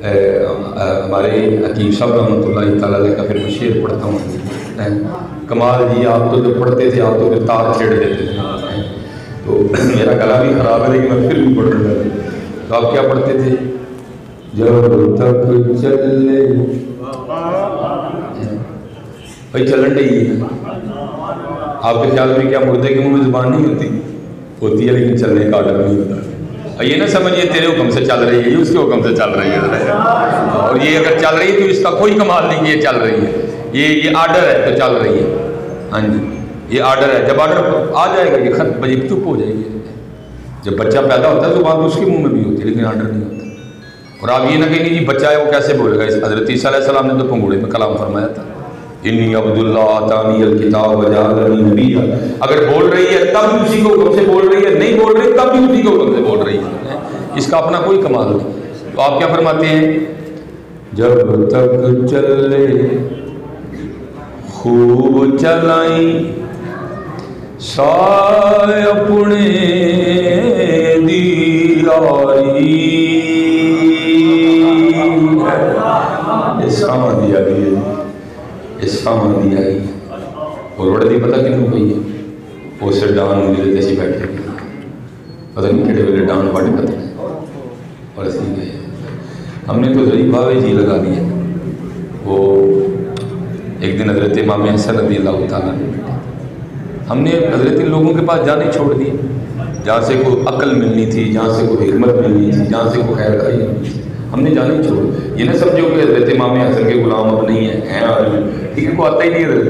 ہمارے حکیم صاحب رحمۃ اللہ تعالیٰ علیہ کا پھر میں شعر پڑھتا ہوں، کمال جی آپ تو جب پڑھتے تھے آپ تو پھر تار چھیڑ دیتے تھے، تو میرا گلا بھی خراب ہے لیکن میں پھر بھی پڑھ رہا ہوں۔ تو آپ کیا پڑھتے تھے؟ جب تک چلے بھائی چلن رہی ہے، آپ کے خیال میں کیا مردے کے منہ میں زبان نہیں ہوتی ہے لیکن چلنے کا آڈر نہیں ہوتا۔ یہ نہ سمجھیے تیرے حکم سے چل رہی ہے، یہ اس کے حکم سے چل رہی ہے، اور یہ اگر چل رہی ہے تو اس کا کوئی کمال نہیں کہ یہ چل رہی ہے، یہ آرڈر ہے تو چل رہی ہے۔ ہاں جی یہ آرڈر ہے، جب آرڈر آ جائے گا یہ خط بجے چپ ہو جائے گی۔ جب بچہ پیدا ہوتا ہے تو بات اس کے منہ میں بھی ہوتی ہے لیکن آرڈر نہیں ہوتا۔ اور آپ یہ نہ کہیں گے جی بچہ ہے وہ کیسے بولے گا، اس حضرت عیسیٰ علیہ السلام نے تو پنگوڑے میں کلام فرمایا تھا، انی عبداللہ آتانی الکتاب وجعلنی نبیا۔ اگر بول رہی ہے تب بھی اسی کو حکم سے بول رہی ہے، نہیں بول رہی تب بھی اسی کو حکم سے بول رہی ہے، اس کا اپنا کوئی کمال نہیں۔ تو آپ کیا فرماتے ہیں؟ جب تک چلے خوب چلائیں سائے اپنے دیاری، اسامہ دیا گئی، اسامہ دیا گئی۔ اور بڑا دی پتہ کیوں پئی ہے؟ وہ سے ڈان ملے تیسی بیٹھے پتہ نہیں کھڑے ویلے ڈان باٹے پتہ نہیں، اور اس لیے گئے ہم نے تو ضریف باوے جی لگا دیا۔ وہ ایک دن حضرت امام حسن رضی اللہ تعالیٰ نے بیٹھے، ہم نے حضرت ان لوگوں کے پاس جانے چھوڑ دیے جہاں سے کوئی عقل ملنی تھی، جہاں سے کوئی حکمت ملنی تھی، جہاں سے کوئی خیر خائی ملنی تھی، ہم نے جانے چھوڑ۔ یہ نہ سمجھو کہ حضرت امام حسن کے غلام اب نہیں ہیں آدمی، ٹھیک ہے کو آتا ہی نہیں حضرت۔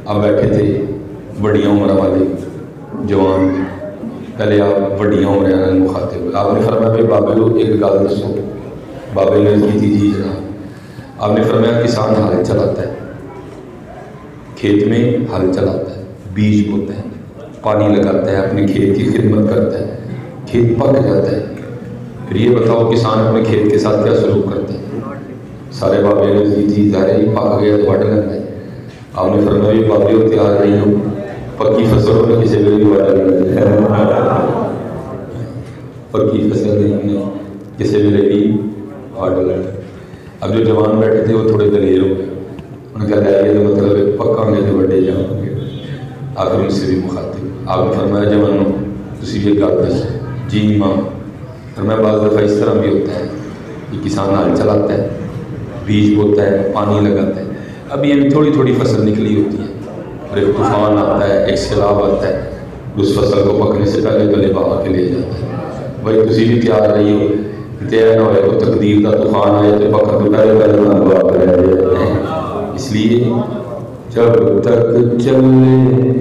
اب بیٹھے تھے بڑیاں عمر والے جوان، پہلے آپ بڑیاں عمر مخاطب، آپ نے فرمایا بھائی بابلو ایک گال دسو۔ بابے نے کی تھی جی جناب۔ آپ نے فرمایا کسان ہل چلاتا ہے، کھیت میں ہل چلاتا ہے، بیج بوتا ہے، پانی لگاتا ہے، اپنے کھیت کی خدمت کرتا ہے، کھیت پک جاتا ہے، پھر یہ بتاؤ کسان اپنے کھیت کے ساتھ کیا سلوک کرتا ہے؟ سارے بابے نے کی تھی ظاہر ہی پک گیا تو واٹر لگتا ہے۔ آپ نے فرمایا یہ بابے ہو تیار نہیں ہو، پکی فصل میں کسی میں بھی واٹر لگتا ہے، پکی فصل نہیں کسی میں بھی واٹر لگتا ہے۔ اب جو جوان بیٹھے تھے وہ تھوڑے دلیر ہو گئے، انہوں نے کہا ہے یہ مطلب پکا گے تو بڑے جاؤ گے۔ آخر ان سے بھی مخاطب، آپ نے فرمایا جوانوں تسی یہ گل دس جی امام۔ فرمایا بعض دفعہ اس طرح بھی ہوتا ہے کہ کسان ہل چلاتا ہے، بیج بوتا ہے، پانی لگاتا ہے، اب یہ تھوڑی تھوڑی فصل نکلی ہوتی ہے اور ایک طوفان آتا ہے، ایک سیلاب آتا ہے، اس فصل کو پکنے سے پہلے گلے بہا کے لے جاتا ہے۔ بھائی تسی بھی تیار رہی ہو، تیار نہ ہوئے تو تقدیر کا طوفان آئے تو پکڑ تو پہلے نہ دعا کر جاتے ہیں۔ اس لیے جب تک چلے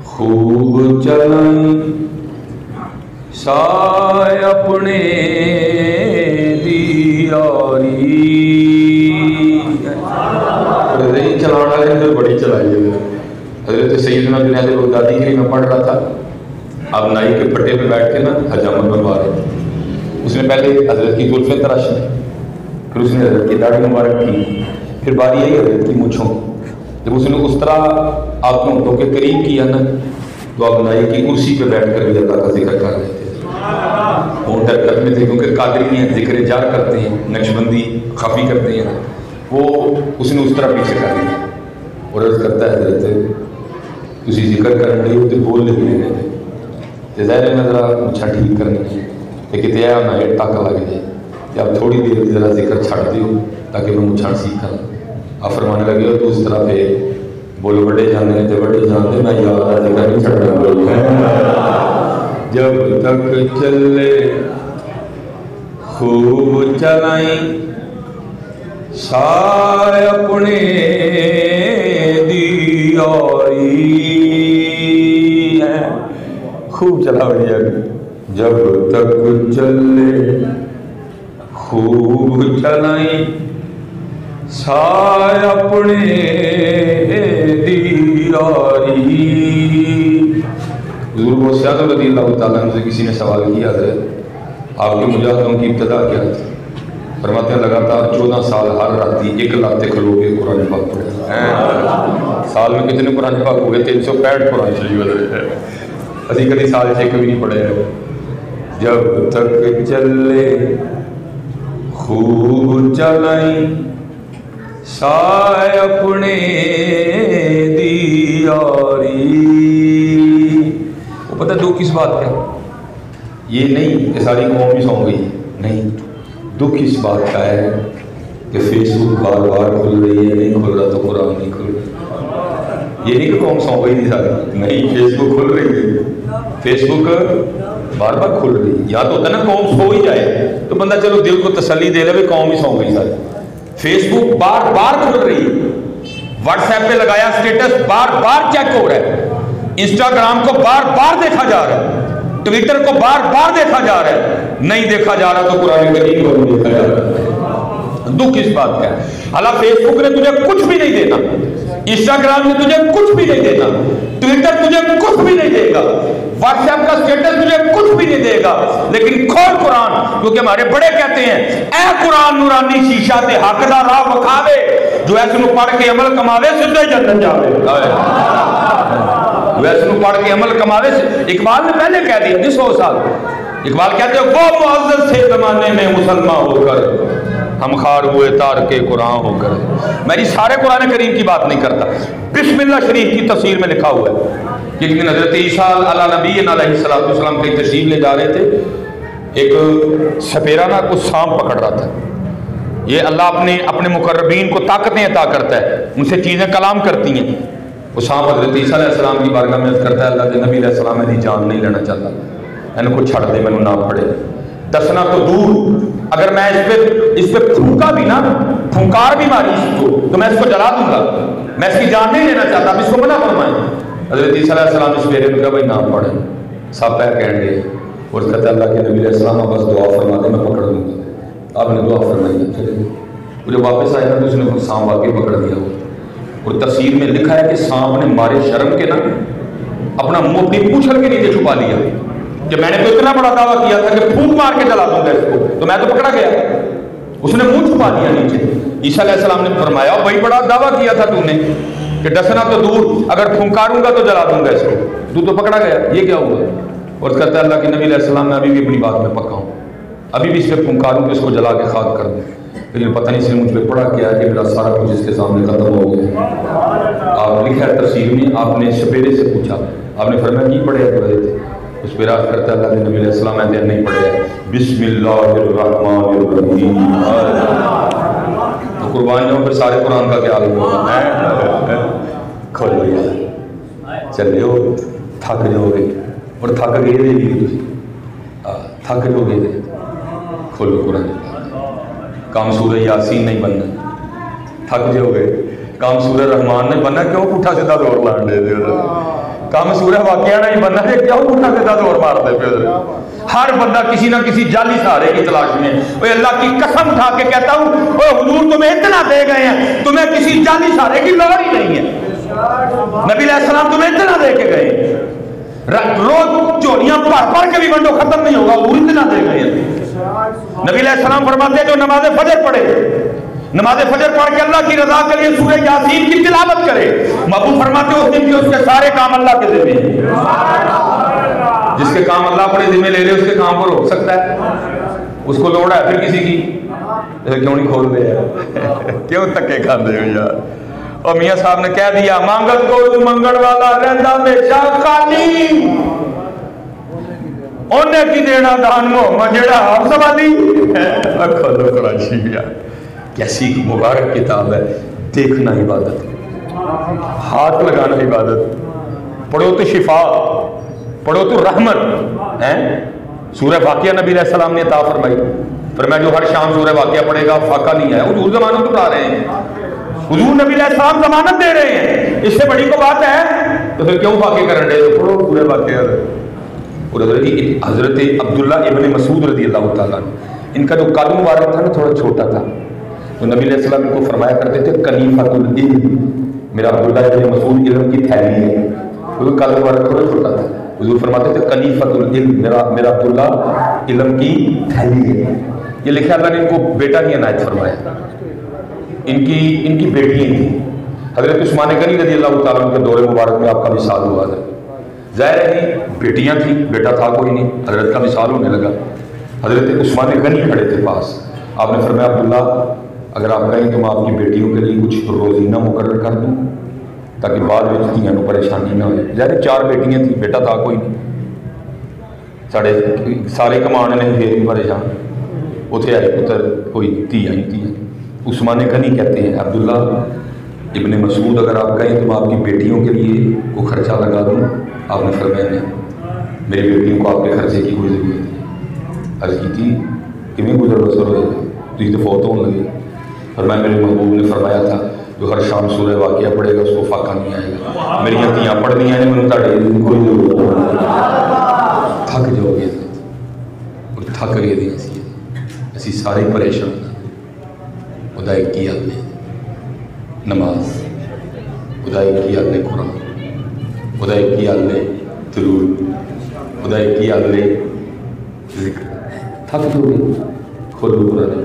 خوب چلائیں سائے اپنے دیاری، نہیں چلانا والے نے بڑی چلائی ہے۔ حضرت سیدنا جنید بغدادی کے لیے میں پڑھ رہا تھا، آپ نائی کے پھٹے پہ بیٹھ کے نا حجامت بنوا رہے تھے۔ اس نے پہلے حضرت کی زلفیں تراشی، پھر اس نے حضرت کی داڑھی مبارک کی، پھر باری آئی حضرت کی مونچھوں۔ جب اس نے اس طرح آپ کو کے قریب کیا نا تو آپ نائی کی کرسی پہ بیٹھ کر بھی اللہ کا ذکر کر رہے تھے، ہونٹ حرکت میں تھے، کیونکہ قادری ہیں ذکر جار کرتے ہیں، نقشبندی خفی کرتے ہیں، وہ اس نے اس طرح پیچھے کر دیا اور عرض کرتا ہے حضرت تسی ذکر کرنے رہی ہو تو بول لیتے ہیں تے ظاہر ہے ذرا مچھا ٹھیک کرنی ہے کہ کتے آیا نہ ٹاکا لگ جائے کہ آپ تھوڑی دیر ذرا ذکر چھڑ دیو تاکہ میں مچھا سیکھا۔ آپ فرمانے لگے ہو تو اس طرح پہ بول بڑے جانے ہیں تو بڑے جانتے میں یاد ذکر نہیں چھڑنا۔ جب تک چلے خوب چلائیں سائے اپنے دیاری، خوب چلا بڑھیا۔ جب تک چلے خوب چلائیں سائے اپنے دیاری۔ حضور غوثیہ رضی اللہ تعالیٰ عنہ سے کسی نے سوال کیا حضرت آپ کے مجاہدوں کی ابتدا کیا تھی؟ فرماتے ہیں لگاتار 14 سال ہر راتی 1 لاتے کھلو کے قرآن پاک پڑھے۔ سال میں کتنے قرآن پاک ہو گئے؟ 365 قرآن شریف ہے، اسی کبھی سال سے کبھی نہیں پڑھے۔ جب تک چلے خوب چلائی سائے اپنے دیاری. وہ پتہ دکھ کس بات کا ہے؟ یہ نہیں کہ ساری قوم ہی سو گئی، نہیں، دکھ اس بات کا ہے کہ فیس بک بار بار کھل رہی ہے، نہیں کھل رہا تو قرآن نہیں کھل رہا. یہ نہیں کہ قوم سو گئی نہیں ساری، نہیں، فیس بک کھل رہی ہے، فیس بک بار بار کھل رہی ہے. یا تو ہوتا ہے نا قوم سو ہی جائے تو بندہ چلو دل کو تسلی دے لے قوم ہی سو گئی ساری. فیس بک بار بار کھل رہی ہے، واٹس ایپ پہ لگایا اسٹیٹس بار بار چیک ہو رہا ہے، انسٹاگرام کو بار بار دیکھا جا رہا ہے، ٹویٹر کو بار بار دیکھا جا رہا ہے، نہیں دیکھا جا رہا تو قرآن کریم کو نہیں دیکھا جا رہا. دکھ اس بات کا ہے. حالانکہ فیس بک نے تجھے کچھ بھی نہیں دینا، انسٹاگرام نے تجھے کچھ بھی نہیں دینا، ٹویٹر تجھے کچھ بھی نہیں دے گا، واٹس ایپ کا اسٹیٹس تجھے کچھ بھی نہیں دے گا، لیکن کھول قرآن، کیونکہ ہمارے بڑے کہتے ہیں اے قرآن نورانی شیشہ تے حق دا راہ وکھاوے، جو ایسے نو پڑھ کے عمل کماوے سدھے جنت جاوے. ویسے نو پڑھ کے عمل کماوے. اقبال نے پہلے کہہ دیا جی 100 سال. اقبال کہتے ہیں وہ معزز تھے زمانے میں مسلمان ہو کر، ہم خار ہوئے تار کے قرآن ہو کر. میں جی سارے قرآن کریم کی بات نہیں کرتا، بسم اللہ شریف کی تفسیر میں لکھا ہوا ہے کہ ایک دن حضرت عیسیٰ علیہ نبی علیہ السلام کہیں تشریف لے جا رہے تھے، ایک سپیرا نا کچھ سانپ پکڑ رہا تھا. یہ اللہ اپنے مقربین کو طاقتیں عطا کرتا ہے، ان سے چیزیں کلام کرتی ہیں. وہ سانپ حضرت عیسیٰ علیہ السلام کی بارگاہ میں عرض کرتا ہے اللہ کے نبی علیہ السلام میری جان نہیں لینا چاہتا، میں نے کو چھڑ دے، میں نے نہ پڑے. دسنا تو دور، اگر میں اس پہ پھونکا بھی نا، پھونکار بھی ماری اس کو تو میں اس کو جلا دوں گا، میں اس کی جان نہیں لینا چاہتا، اب اس کو منع فرمائیں. حضرت عیسیٰ علیہ السلام اس پیرے میں کہا بھائی نہ پڑھے. سب پیر کہنے گے اور اس کہتا ہے اللہ کے نبی علیہ السلام بس دعا فرما دے میں پکڑ دوں گا. آپ نے دعا فرمائی ہے، چلے گئے. وہ جب واپس آیا تو اس نے سانپ آگے پکڑ دیا. اور تفسیر میں لکھا ہے کہ سانپ نے مارے شرم کے نا اپنا منہ اپنی پوچھل کے نیچے چھپا لیا کہ میں نے تو اتنا بڑا دعویٰ کیا تھا کہ پھونک مار کے جلا دوں گا اس کو، تو میں تو پکڑا گیا. اس نے منہ چھپا دیا نیچے. عیسیٰ علیہ السلام نے فرمایا بھائی بڑا دعویٰ کیا تھا تو نے کہ ڈسنا تو دور، اگر پھونکاروں گا تو جلا دوں گا اس کو، تو پکڑا گیا. یہ کیا ہوا؟ اور کہتا ہے اللہ کے نبی علیہ السلام میں ابھی بھی اپنی بات میں پکا ہوں، ابھی بھی اس پہ پھونکاروں تو اس کو جلا کے خاک کر دوں. لیکن پتہ نہیں اس نے مجھ پہ پڑھا کیا ہے کہ میرا سارا کچھ اس کے سامنے ختم ہو گیا. آپ لکھا ہے تفسیر میں، آپ نے سپیرے سے پوچھا، آپ نے فرمایا کی پڑھے پڑھے تھے؟ اس پہ راز کرتا ہے اللہ کے نبی علیہ السلام میں نہیں پڑھے بسم اللہ الرحمن الرحیم. تو قربانیوں پہ سارے قرآن کا کیا ہوگا؟ کھول لیا چلے ہو، تھک جاؤ گے، اور تھک گئے دے بھی تھک جو گئے دے. کھولو قرآن، کام سورہ یاسین نہیں بننا، تھک جو گئے. کام سورہ رحمان نہیں بننا، کیوں پٹھا سیدھا دور لان دے دے. کام سورہ واقعہ نہیں بننا ہے، کیوں پٹھا سیدھا دور مار دے پہ. ہر بندہ کسی نہ کسی جعلی سہارے کی تلاش میں. وہ اللہ کی قسم اٹھا کے کہتا ہوں او حضور تمہیں اتنا دے گئے ہیں، تمہیں کسی جعلی سہارے کی لوڑ ہی نہیں ہے. نبی علیہ السلام تمہیں اتنا دے کے گئے، روز چوریاں پڑھ کے بھی ونڈو ختم نہیں ہوگا، وہ اتنا دے گئے ہیں. نبی علیہ السلام فرماتے ہیں جو نماز فجر پڑھے، نماز فجر پڑھ کے اللہ کی رضا کے لیے سورہ یاسین کی تلاوت کرے، محبوب فرماتے ہیں اس دن کے اس کے سارے کام اللہ کے ذمہ ہیں. جس کے کام اللہ اپنے ذمہ لے لے اس کے کام کو روک سکتا ہے؟ اس کو لوڑ ہے پھر کسی کی؟ کیوں نہیں کھول دے؟ کیوں تکے کھاندے ہو یار؟ اور میاں صاحب نے کہہ دیا مانگل کو منگل والا رہندا ہمیشہ خالی، انہیں کی دینا دان محمد جڑا آپ سوالی. کھولو قرآن شریف یار، کیسی مبارک کتاب ہے. دیکھنا عبادت، ہاتھ لگانا عبادت، پڑھو تو شفا، پڑھو تو رحمت ہے. سورہ واقعہ نبی علیہ السلام نے عطا فرمائی، فرمایا جو ہر شام سورہ واقعہ پڑھے گا فاقہ نہیں ہے. حضور ضمانت پڑھا رہے ہیں، حضور نبی علیہ السلام ضمانت دے رہے ہیں. اس سے بڑی کو بات ہے تو پھر کیوں فاقے کرنے دے؟ تو پڑھو سورہ واقعہ. اور حضرت عبداللہ ابن مسعود رضی اللہ تعالیٰ ان کا جو قلم مبارک تھا نا تھوڑا چھوٹا تھا، تو نبی علیہ السلام کو فرمایا کرتے تھے کنیفۃ العلم، میرا عبداللہ ابن مسعود علم کی تھیلی ہے. کیونکہ قلم مبارک تھوڑا چھوٹا تھا، حضور فرماتے تھے کنیفۃ العلم، میرا عبداللہ علم کی تھیلی ہے. یہ لکھا اللہ نے ان کو بیٹا نہیں عنایت فرمایا، ان کی بیٹیاں تھیں. حضرت عثمان غنی رضی اللہ تعالیٰ کے دور مبارک میں آپ کا وصال ہوا تھا. ظاہر ہے بیٹیاں تھیں، بیٹا تھا کوئی نہیں، حضرت کا وصال ہونے لگا. حضرت عثمان غنی کھڑے تھے پاس، آپ نے فرمایا عبداللہ اگر آپ کہیں تو میں آپ کی بیٹیوں کے لیے کچھ روزینہ مقرر کر دوں تاکہ بعد میں دھیاں کو پریشانی نہ ہو جائے. ظاہر 4 بیٹیاں تھیں، بیٹا تھا کوئی نہیں. ساڑھے سارے کمان نے پھر بھی پریشان. اتنے آئے پتر کوئی دھی آئی. عثمان غنی کہتے ہیں عبداللہ ابن مسعود اگر آپ کہیں تو میں آپ کی بیٹیوں کے لیے کوئی خرچہ لگا دوں. آپ نے فرمایا نہیں، میری بیٹیوں کو آپ کے خرچے کی کوئی ضرورت نہیں. عرض کی تھی کیوں گزر بسر ہوئے تھی تو فوت ہونے لگے. فرمایا میرے محبوب نے فرمایا تھا جو ہر شام سورہ واقعہ پڑھے گا اس کو فاقہ نہیں آئے گا. میری دھیاں پڑھ دیا ہیں میں تھے کوئی ضرورت تھک جاؤ گے اور تھک گئے دیں اسی سارے پریشان. خدا ایک کی یاد نے نماز، خدا ایک کی یاد نے قرآن، خدا ایک کی یاد نے درود، خدا ایک کی یاد نے ذکر. تھک جو گے کھولو قرآن.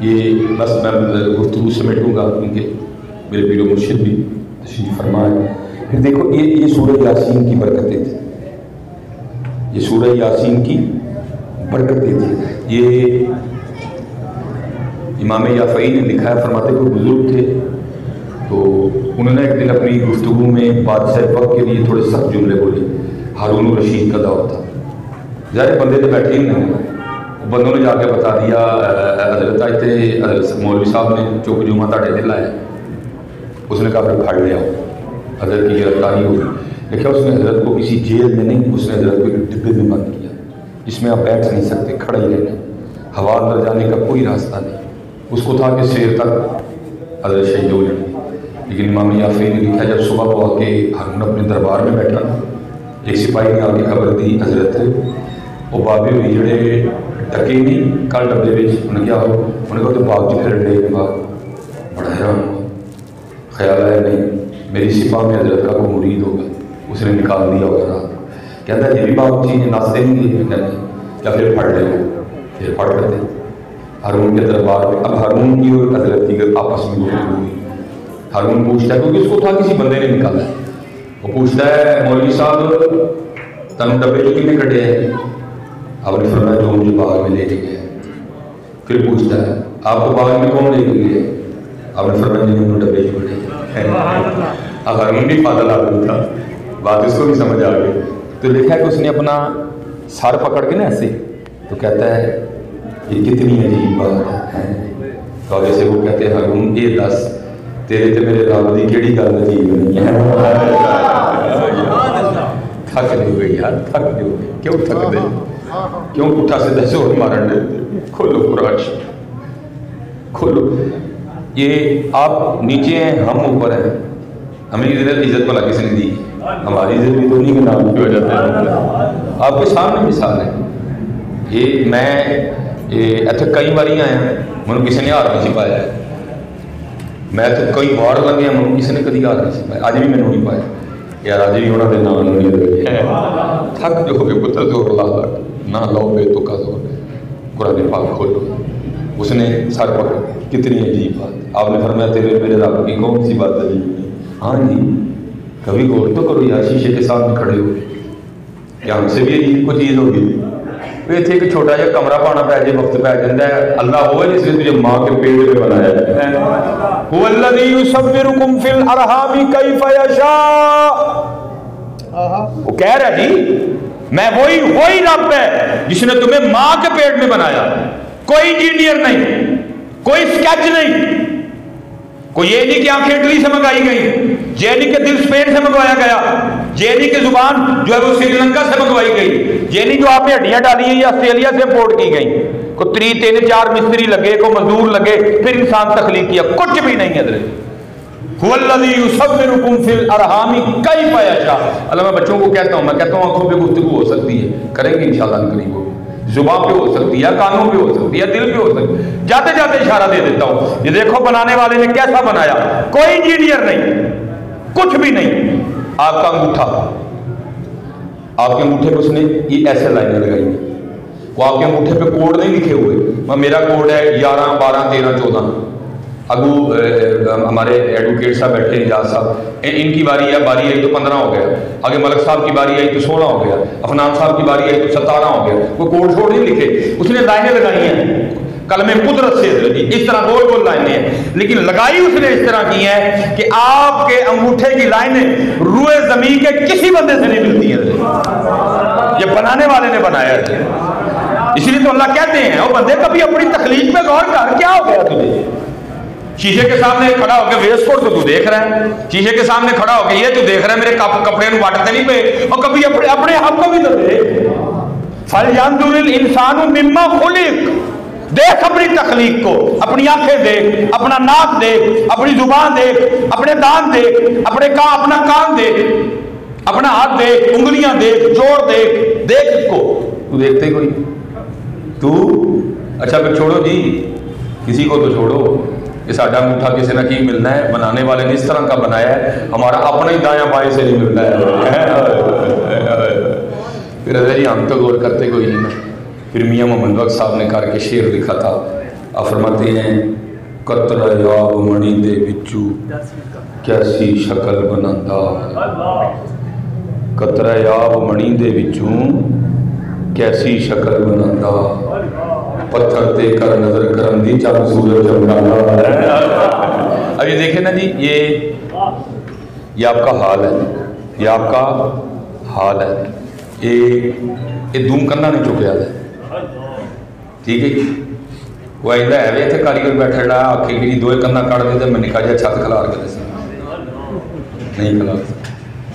یہ بس میں گفتگو سمیٹوں گا کیونکہ میرے پیر و مرشد بھی تشریف فرما ہے. پھر دیکھو یہ سورہ یاسین کی برکتیں تھیں. یہ سورہ یاسین کی برکتیں تھیں. یہ امام یافعی نے لکھا ہے، فرماتے کوئی بزرگ تھے تو انہوں نے ایک دن اپنی گفتگو میں بادشاہ وقت کے لیے تھوڑے سخت جملے بولے. ہارون الرشید کا دور تھا. ظاہر بندے تو بیٹھے ہی نہیں، بندوں نے جا کے بتا دیا حضرت آئے تھے حضرت مولوی صاحب نے چوک جمعہ تاڑے دل آیا. اس نے کہا پھر پھاڑ لیا. حضرت کی گرفتاری ہوئی. دیکھا اس نے حضرت کو کسی جیل میں نہیں، اس نے حضرت کو ایک ڈبے میں بند کیا جس میں آپ بیٹھ نہیں سکتے، کھڑے ہی رہنا، ہوا اندر جانے کا کوئی راستہ نہیں. اس کو تھا کہ سیر تک حضرت شہید ہو جائیں. لیکن امام یافعی نے لکھا جب صبح کو آ کے ہارون اپنے دربار میں بیٹھا، ایک سپاہی نے آ کے خبر دی حضرت وہ بابے ہوئی جڑے ٹکے نہیں کل ڈبے میں. انہیں کیا ہو؟ انہیں کہا تو باغ جی پھر ڈے کے بعد بڑا حیران ہوا. خیال آیا نہیں میری سپاہ میں حضرت کا کوئی مرید ہوگا، اس نے نکال دیا ہوگا رات. کہتا ہے یہ بھی باغ جی ناشتے نہیں دیے کیا پھر پھڑ لے گا. پھر پھڑ کرتے ہارون کے دربار میں. اب ہارون کی اور حضرت کی آپس میں گفتگو ہوئی. ہارون پوچھتا ہے کیونکہ اس کو تھا کسی بندے نے نکالا ہے. وہ پوچھتا ہے مولوی صاحب تم ڈبے جو کتنے کٹے ہیں؟ آپ نے فرمایا جو مجھے باغ میں لے کے گئے. پھر پوچھتا ہے آپ کو باغ میں کون لے کے گئے؟ آپ نے فرمایا جنہوں نے ڈبے جو کٹے. اب ہارون بھی پاگل آدمی تھا، بات اس کو بھی سمجھ آ گئی. تو دیکھا کہ اس نے اپنا سر پکڑ کے نا ایسے تو کہتا ہے یہ کتنی عجیب بات ہے. تو جیسے وہ کہتے ہیں ہارون یہ دس تیرے تے میرے رب دی کیڑی گل عجیب نہیں ہے. تھک جو گئی یار، تھک جو گئی. کیوں تھک دے؟ کیوں پٹھا سے زور مارن دے؟ کھولو قرآن کھولو. یہ آپ نیچے ہیں ہم اوپر ہیں. ہمیں عزت والا کسی نے دی، ہماری عزت بھی تو نہیں کے نام کی ہو جاتا ہے. آپ کے سامنے مثال ہے. یہ میں اتنے کئی باری آیا مجھے کسی نے ہار نہیں سی پایا. میں تو کئی بار لگے مجھے کسی نے کدی ہار نہیں سی پایا. اج بھی میں نہیں پایا یار. اج بھی انہوں نے نام نہیں تھک جو ہو گئے پتر زور لا لا نہ لو بے تو کا زور. قرآن پاک کھولو. اس نے سر پکڑ کتنی عجیب بات. آپ نے فرمایا تیرے میرے رب کی کون سی بات عجیب نہیں. ہاں جی کبھی غور تو کرو یار. شیشے کے سامنے کھڑے ہو کیا ہم سے بھی عجیب کوئی چیز ہوگی. اتنے ایک چھوٹا جہا کمرہ پانا پی جائے وقت پی جاتا ہے. اللہ وہ ہے جس نے تجھے ماں کے پیٹ میں بنایا ہے. هو الذی یصورکم فی الارحام کیف یشاء. وہ کہہ رہا جی میں وہی رب ہے جس نے تمہیں ماں کے پیٹ میں بنایا. کوئی انجینئر نہیں، کوئی اسکیچ نہیں، کوئی یہ نہیں کہ آنکھیں اٹلی سے منگائی گئی، یہ نہیں کہ دل اسپین سے منگوایا گیا، یہ نہیں کہ زبان جو ہے وہ سری لنکا سے منگوائی گئی، یہ نہیں جو آپ نے ہڈیاں ڈالی ہیں یا آسٹریلیا سے امپورٹ کی گئی. کو 3-4 مستری لگے، کو مزدور لگے، پھر انسان تخلیق کیا. کچھ بھی نہیں ہے. هو الذی یصورکم فی الارحام کیف یشاء. اللہ میں بچوں کو کہتا ہوں، میں کہتا ہوں آنکھوں پہ گفتگو ہو سکتی ہے، کریں گے انشاءاللہ قریب ہو. زبان پہ ہو سکتی ہے، کانوں پہ ہو سکتی ہے، دل پہ ہو سکتی ہے. جاتے جاتے اشارہ دے دیتا ہوں. یہ دیکھو بنانے والے نے کیسا بنایا. کوئی انجینئر نہیں، کچھ بھی نہیں. آپ کا انگوٹھا، آپ کے انگوٹھے پہ اس نے یہ ایسے لائنیں لگائی ہیں. وہ آپ کے انگوٹھے پہ کوڈ نہیں لکھے ہوئے. میرا کوڈ ہے 11 12 13 14. ابو ہمارے ایڈوکیٹ صاحب بیٹھے ہیں اجاز صاحب، ان کی باری آئی تو 15 ہو گیا. آگے ملک صاحب کی باری آئی تو 16 ہو گیا. افنان صاحب کی باری آئی تو 17 ہو گیا. کوئی کوڈ شوڈ نہیں لکھے، اس نے لائنیں لگائی ہیں. کلمے قدرت سے حضرت جی اس طرح گول گول لائنیں ہیں، لیکن لگائی اس نے اس طرح کی ہیں کہ آپ کے انگوٹھے کی لائنیں روئے زمین کے کسی بندے سے نہیں ملتی ہیں، یہ بنانے والے نے بنایا ہے۔ اس لیے تو اللہ کہتے ہیں وہ بندے کبھی اپنی تخلیق پہ غور کر، کیا ہو گیا تجھے؟ شیشے کے سامنے کھڑا ہو کے ویسٹ کوٹ تو دیکھ رہا ہے، شیشے کے سامنے کھڑا ہو کے یہ تو دیکھ رہا ہے میرے کپڑے نو وٹتے نہیں پے، اور کبھی اپنے آپ کو بھی تو دیکھ۔ فَلْيَنْظُرِ الْإِنسَانُ مِمَّا خُلِقَ، دیکھ اپنی تخلیق کو، اپنی آنکھیں دیکھ، اپنا ناک دیکھ، اپنی زبان دیکھ، اپنے دان دیکھ، اپنا کان دیکھ، اپنا ہاتھ دیکھ، انگلیاں دیکھ، جوڑ دیکھ، دیکھ اس کو، تو دیکھتے کوئی تو اچھا پھر چھوڑو جی، کسی کو تو چھوڑو، یہ ساڈا انگوٹھا کسی نہ کی ملنا ہے، بنانے والے نے اس طرح کا بنایا ہے، ہمارا اپنا ہی دایاں بائیں سے نہیں ملنا ہے۔ پھر حضرت جی ہم تو غور کرتے کوئی نہیں نا۔ پھر میاں محمد وقت صاحب نے کر کے شعر لکھا تھا، آپ فرماتے ہیں قطرہ یاب منی دے وچوں کیسی شکل بناندا، قطرہ یاب منی دے وچوں کیسی شکل بناندا، پتھر تے کر نظر کرم دی چاند سورج چمکانا۔ اب یہ دیکھیں نا جی، یہ آپ کا حال ہے، یہ آپ کا حال ہے، یہ دوم کرنا نہیں چکیا ہے، ٹھیک ہے جی۔ وہ آئندہ ہے بھی اتنے کاریگر بیٹھا رہا آخے کہ دو کنا کڑ دے تو میں نکا جا چھت کھلار کے دے نہیں کھلار۔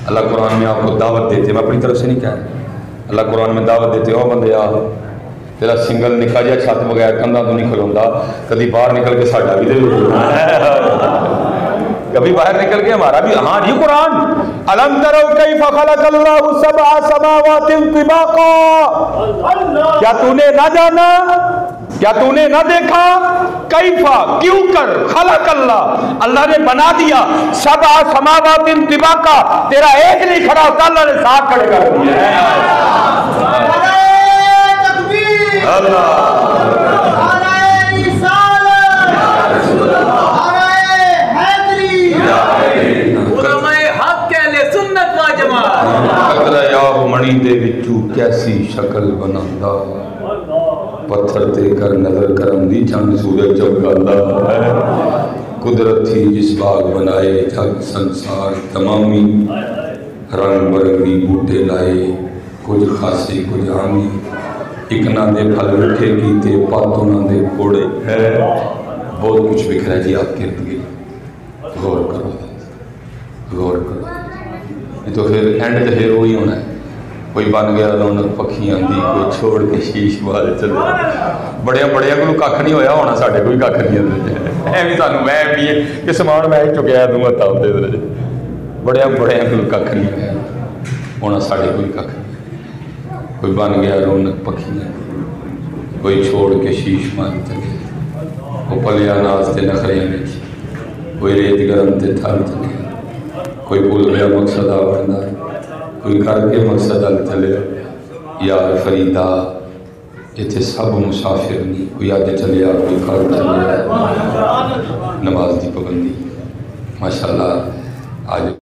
اللہ قرآن میں آپ کو دعوت دیتے، میں اپنی طرف سے نہیں کہہ رہا، اللہ قرآن میں دعوت دیتے ہو بندے آ تیرا سنگل نکا جا چھت بغیر کندھا تو نہیں کھلوندا، کبھی باہر نکل کے ساڈا بھی دے کبھی باہر نکل کے ہمارا بھی، ہاں جی قرآن الم تروا کیف خلق اللہ سبع سماوات طباقا، کیا تو نے نہ جانا، کیا تو نے نہ دیکھا، کیفا کیوں کر، خلق اللہ اللہ نے بنا دیا، سبع سماوات طباقا، تیرا ایک نہیں کھڑا ہوتا اللہ نے ساتھ کھڑے کر دیا۔ منی دے وچوں کیسی شکل بناندا، پتھر تے کر نظر کرم دی چاند سورج چمکاندا، قدرت تھی جس باغ بنائے جگ سنسار تمامی، رنگ برنگی بوٹے لائے کچھ خاصی کچھ عامی، ایک نہ دے پھل مٹھے کیتے پاتوں نہ دے کوڑے ہے، بہت کچھ بکھرا جی آپ کے ارد گرد، غور کرو غور کرو۔ یہ تو پھر اینڈ تے وہی ہونا ہے، کوئی بن گیا رونق پکھیاں دی، کوئی چھوڑ کے شیش والے چلے، بڑیاں بڑیاں کو کھ نہیں ہویا ہونا، ساڈے کوئی کھ نہیں ہوتا، اے بھی سانوں میں بھی ہے کہ سامان میں چکیا توں ہتھاں تے بڑیاں بڑیاں کو کھ نہیں ہویا ہونا، ساڈے کوئی کھ نہیں، کوئی بن گیا رونق پکھیاں، کوئی چھوڑ کے شیش مار چلے، وہ پلیا ناز تے نخریاں وچ، کوئی ریت گرم تے تھل چلے، کوئی بھول گیا مقصد آوردا، کوئی کر کے مقصد ال چلے، یار فریدہ اتنے سب مسافر نہیں، کوئی آدھے چلے کوئی کل چلے، نماز دی پابندی ماشاءاللہ آج